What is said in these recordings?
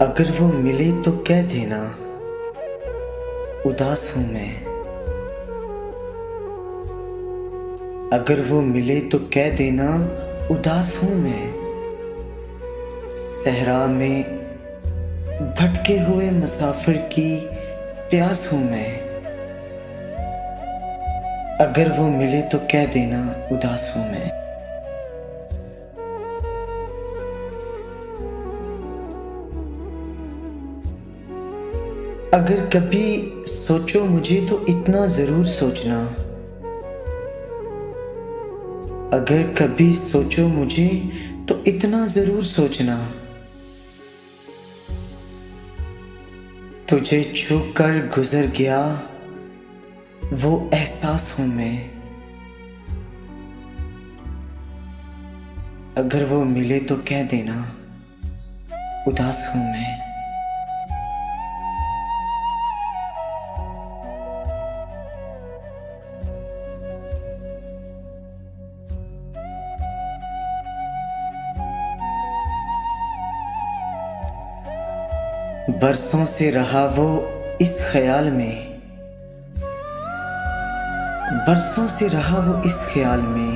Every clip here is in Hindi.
अगर वो मिले तो कह देना उदास हूं मैं। अगर वो मिले तो कह देना उदास हूं मैं। सहरा में भटके हुए मुसाफिर की प्यास हूं मैं। अगर वो मिले तो कह देना उदास हूं मैं। अगर कभी सोचो मुझे तो इतना जरूर सोचना। अगर कभी सोचो मुझे तो इतना जरूर सोचना। तुझे छू कर गुजर गया वो एहसास हूं मैं। अगर वो मिले तो कह देना उदास हूं मैं। बरसों से रहा वो इस ख्याल में। बरसों से रहा वो इस ख्याल में।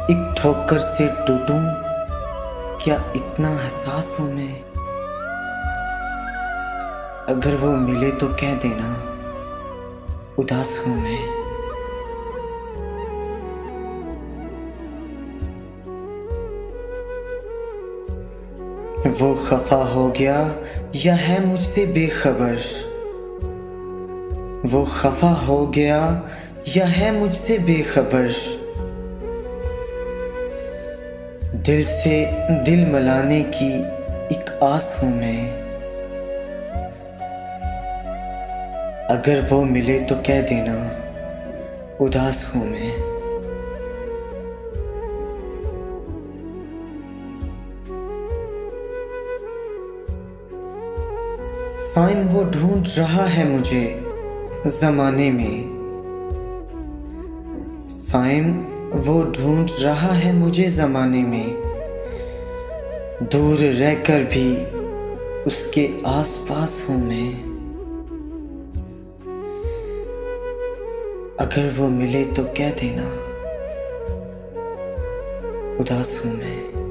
एक ठोकर से टूटूं क्या इतना हसास हूं मैं। अगर वो मिले तो कह देना उदास हूं मैं। वो खफा हो गया या है मुझसे बेखबर। वो खफा हो गया या है मुझसे बेखबर। दिल से दिल मिलाने की एक आस हूं मैं। अगर वो मिले तो कह देना उदास हूं मैं। साइम वो ढूंढ रहा है मुझे जमाने में। साइम वो ढूंढ रहा है मुझे जमाने में। दूर रहकर भी उसके आसपास हूं मैं। अगर वो मिले तो कह देना उदास हूं मैं।